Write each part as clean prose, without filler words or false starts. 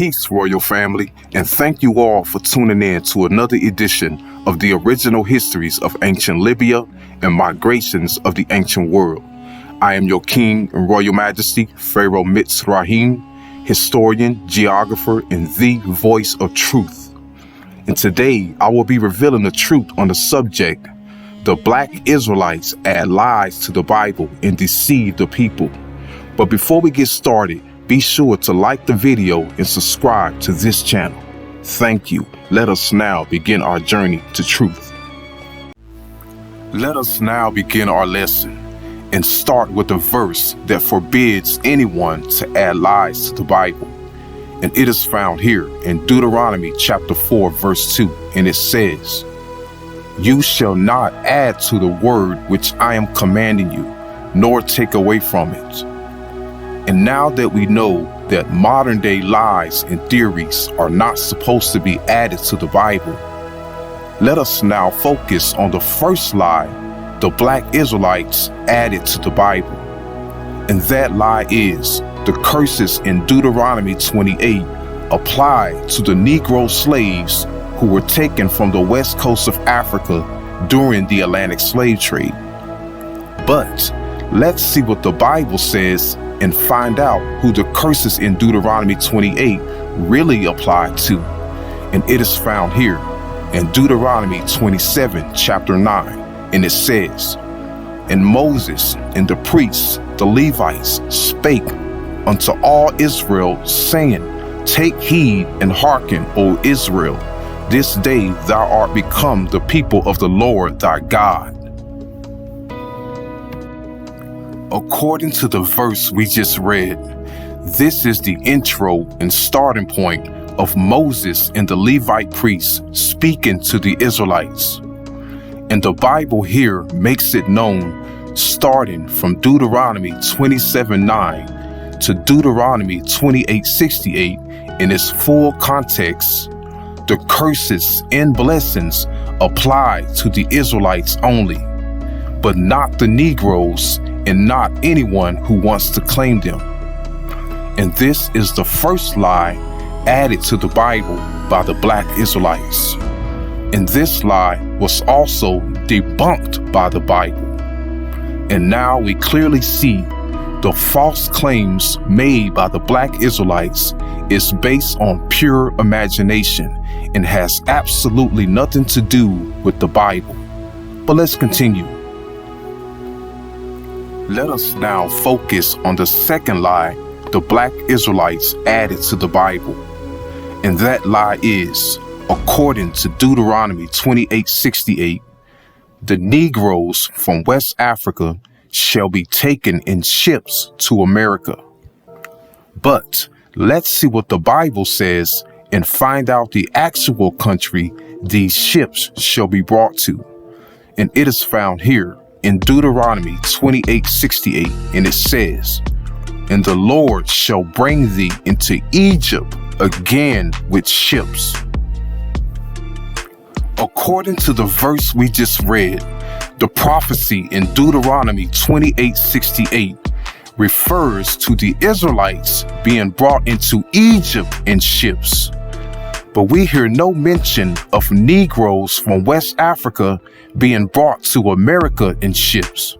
Peace, Royal Family, and thank you all for tuning in to another edition of the original histories of ancient Libya and migrations of the ancient world. I am your King and Royal Majesty, Pharaoh Mitzrahim, historian, geographer, and the voice of truth. And today, I will be revealing the truth on the subject, the Black Israelites add lies to the Bible and deceive the people. But before we get started, be sure to like the video and subscribe to this channel. Thank you. Let us now begin our journey to truth. Let us now begin our lesson and start with a verse that forbids anyone to add lies to the Bible. And it is found here in Deuteronomy chapter 4, verse 2, and it says, "You shall not add to the word which I am commanding you, nor take away from it." And now that we know that modern day lies and theories are not supposed to be added to the Bible, let us now focus on the first lie the Black Israelites added to the Bible. And that lie is the curses in Deuteronomy 28 apply to the Negro slaves who were taken from the west coast of Africa during the Atlantic slave trade. But let's see what the Bible says and find out who the curses in Deuteronomy 28 really apply to. And it is found here in Deuteronomy 27, chapter 9, and it says, "And Moses and the priests, the Levites, spake unto all Israel, saying, Take heed and hearken, O Israel, this day thou art become the people of the Lord thy God." According to the verse we just read, this is the intro and starting point of Moses and the Levite priests speaking to the Israelites. And the Bible here makes it known, starting from Deuteronomy 27:9 to Deuteronomy 28:68 in its full context. The curses and blessings apply to the Israelites only, but not the Negroes and not anyone who wants to claim them. And this is the first lie added to the Bible by the Black Israelites. And this lie was also debunked by the Bible. And now we clearly see the false claims made by the Black Israelites is based on pure imagination and has absolutely nothing to do with the Bible. But let's continue. Let us now focus on the second lie the Black Israelites added to the Bible. And that lie is, according to Deuteronomy 28:68, the Negroes from West Africa shall be taken in ships to America. But let's see what the Bible says and find out the actual country these ships shall be brought to. And it is found here in Deuteronomy 28:68, and it says, "And the Lord shall bring thee into Egypt again with ships." According to the verse we just read, the prophecy in Deuteronomy 28:68 refers to the Israelites being brought into Egypt in ships. But we hear no mention of Negroes from West Africa being brought to America in ships.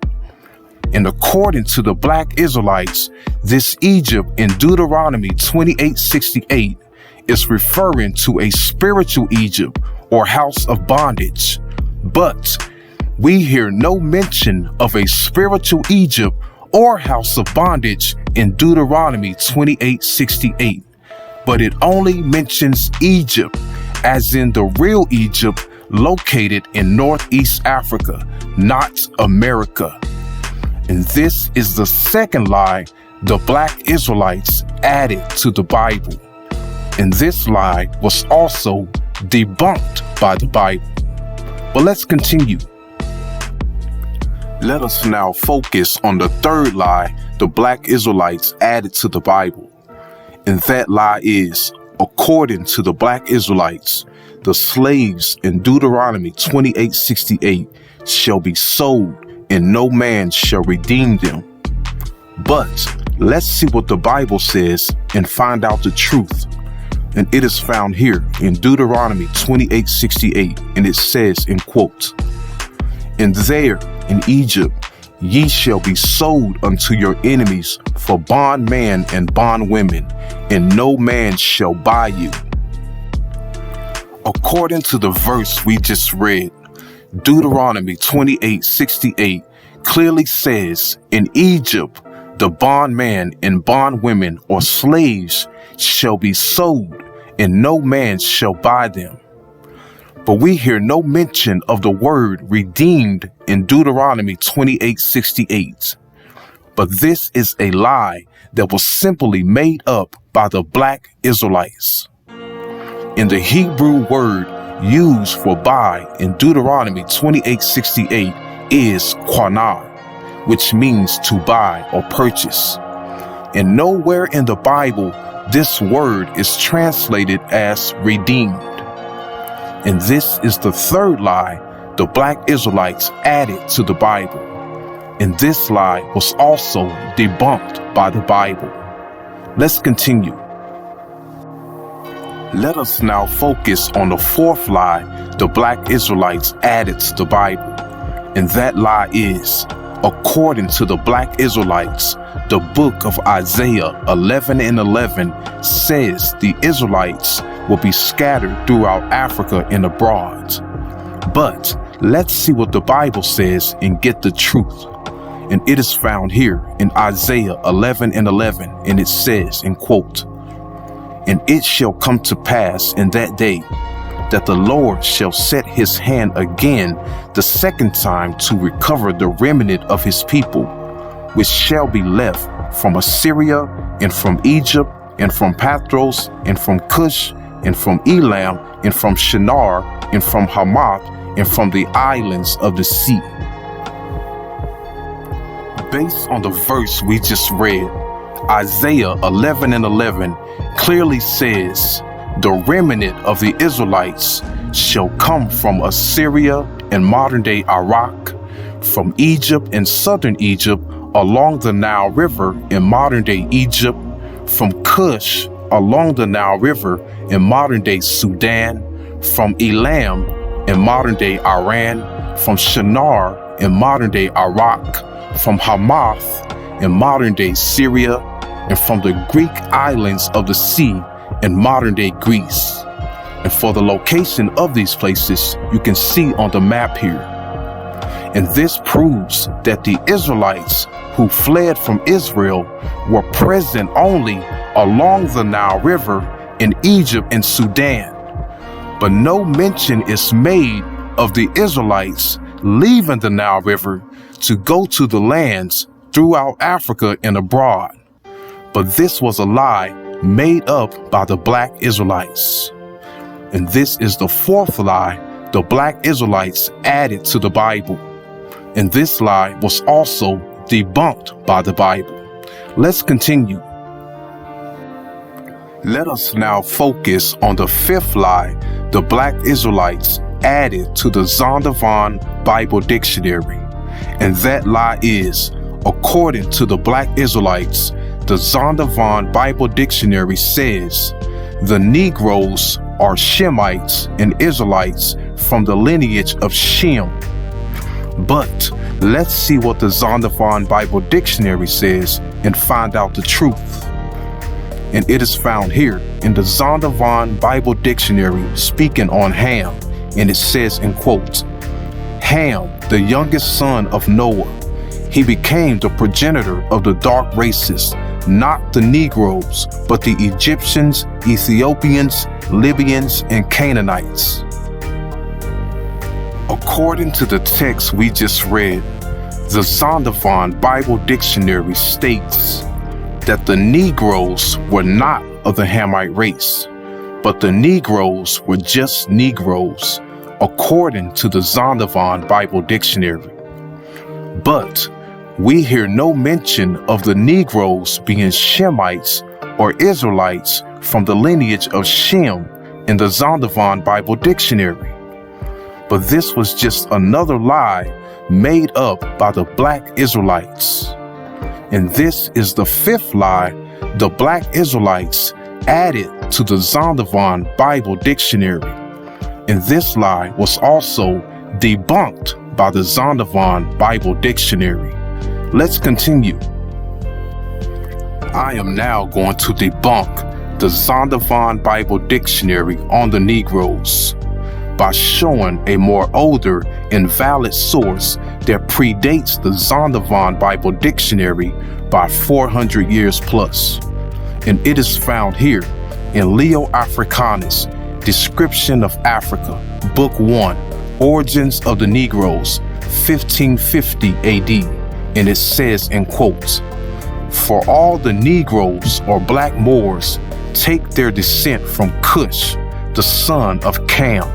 And according to the Black Israelites, this Egypt in Deuteronomy 28:68 is referring to a spiritual Egypt or house of bondage. But we hear no mention of a spiritual Egypt or house of bondage in Deuteronomy 28:68. But it only mentions Egypt, as in the real Egypt located in Northeast Africa, not America. And this is the second lie the Black Israelites added to the Bible. And this lie was also debunked by the Bible. But let's continue. Let us now focus on the third lie the Black Israelites added to the Bible. And that lie is, according to the Black Israelites, the slaves in Deuteronomy 28:68 shall be sold, and no man shall redeem them. But let's see what the Bible says and find out the truth. And it is found here in Deuteronomy 28:68, and it says in quotes, "And there in Egypt ye shall be sold unto your enemies for bondman and bondwomen, and no man shall buy you." According to the verse we just read, Deuteronomy 28:68 clearly says, in Egypt, the bondman and bondwomen or slaves shall be sold, and no man shall buy them. But we hear no mention of the word redeemed in Deuteronomy 28:68. But this is a lie that was simply made up by the Black Israelites. In the Hebrew word used for buy in Deuteronomy 28:68 is quanah, which means to buy or purchase. And nowhere in the Bible this word is translated as redeemed. And this is the third lie the Black Israelites added to the Bible. And this lie was also debunked by the Bible. Let's continue. Let us now focus on the fourth lie the Black Israelites added to the Bible. And that lie is, according to the Black Israelites, the book of Isaiah 11:11 says the Israelites will be scattered throughout Africa and abroad. But let's see what the Bible says and get the truth. And it is found here in Isaiah 11:11, and it says in quote, "And it shall come to pass in that day that the Lord shall set his hand again the second time to recover the remnant of his people, which shall be left from Assyria and from Egypt and from Pathros and from Cush and from Elam and from Shinar and from Hamath and from the islands of the sea." Based on the verse we just read, Isaiah 11:11 clearly says the remnant of the Israelites shall come from Assyria and modern-day Iraq, from Egypt and southern Egypt along the Nile River in modern-day Egypt, from Cush along the Nile River in modern-day Sudan, from Elam in modern-day Iran, from Shinar in modern-day Iraq, from Hamath in modern-day Syria, and from the Greek islands of the sea in modern-day Greece. And for the location of these places, you can see on the map here. And this proves that the Israelites who fled from Israel were present only along the Nile River in Egypt and Sudan. But no mention is made of the Israelites leaving the Nile River to go to the lands throughout Africa and abroad. But this was a lie made up by the Black Israelites. And this is the fourth lie the Black Israelites added to the Bible. And this lie was also debunked by the Bible. Let's continue. Let us now focus on the fifth lie the Black Israelites added to the Zondervan Bible Dictionary. And that lie is, according to the Black Israelites, the Zondervan Bible Dictionary says the Negroes are Shemites and Israelites from the lineage of Shem. But let's see what the Zondervan Bible Dictionary says and find out the truth. And it is found here in the Zondervan Bible Dictionary speaking on Ham, and it says in quotes, "Ham, the youngest son of Noah, he became the progenitor of the dark races, not the Negroes, but the Egyptians, Ethiopians, Libyans, and Canaanites." According to the text we just read, the Zondervan Bible Dictionary states that the Negroes were not of the Hamite race, but the Negroes were just Negroes, according to the Zondervan Bible Dictionary. But we hear no mention of the Negroes being Shemites or Israelites from the lineage of Shem in the Zondervan Bible Dictionary. But this was just another lie made up by the Black Israelites. And this is the fifth lie the Black Israelites added to the Zondervan Bible Dictionary, and this lie was also debunked by the Zondervan Bible Dictionary. Let's continue. I am now going to debunk the Zondervan Bible Dictionary on the Negroes by showing a more older and valid source that predates the Zondervan Bible Dictionary by 400 years plus. And it is found here in Leo Africanus, Description of Africa, Book 1, Origins of the Negroes, 1550 AD. And it says in quotes, "For all the Negroes or black Moors take their descent from Cush, the son of Cam.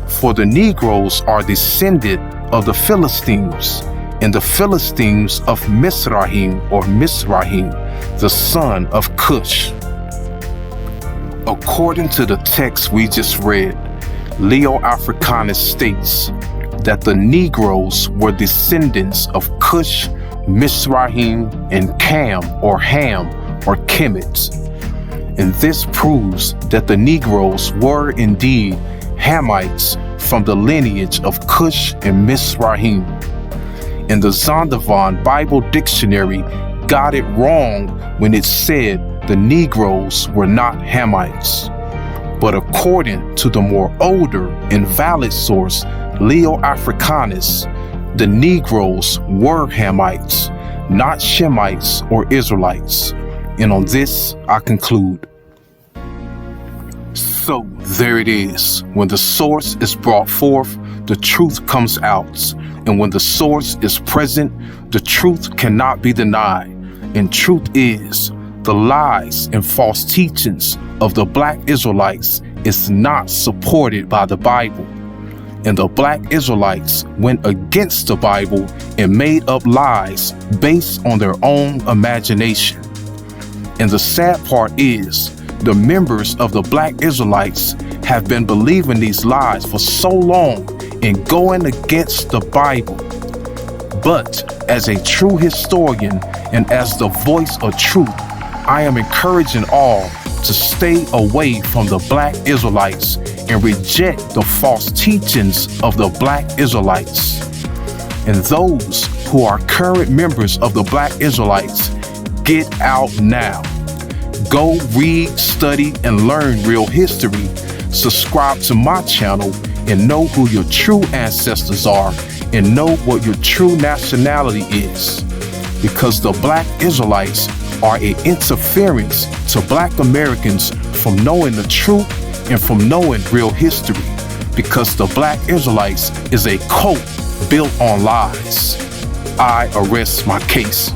For the Negroes are descended of the Philistines, and the Philistines of Mizraim or Mizraim, the son of Cush." According to the text we just read, Leo Africanus states that the Negroes were descendants of Cush, Mizraim, and Cam or Ham or Kemet. And this proves that the Negroes were indeed Hamites from the lineage of Cush and Mizraim. And the Zondervan Bible Dictionary got it wrong when it said the Negroes were not Hamites. But according to the more older and valid source, Leo Africanus, the Negroes were Hamites, not Shemites or Israelites. And on this, I conclude. So there it is. When the source is brought forth, the truth comes out. And when the source is present, the truth cannot be denied. And truth is, the lies and false teachings of the Black Israelites is not supported by the Bible. And the Black Israelites went against the Bible and made up lies based on their own imagination. And the sad part is, the members of the Black Israelites have been believing these lies for so long and going against the Bible. But as a true historian and as the voice of truth, I am encouraging all to stay away from the Black Israelites and reject the false teachings of the Black Israelites. And those who are current members of the Black Israelites, get out now. Go read, study, and learn real history. Subscribe to my channel and know who your true ancestors are and know what your true nationality is. Because the Black Israelites are an interference to Black Americans from knowing the truth and from knowing real history. Because the Black Israelites is a cult built on lies. I arrest my case.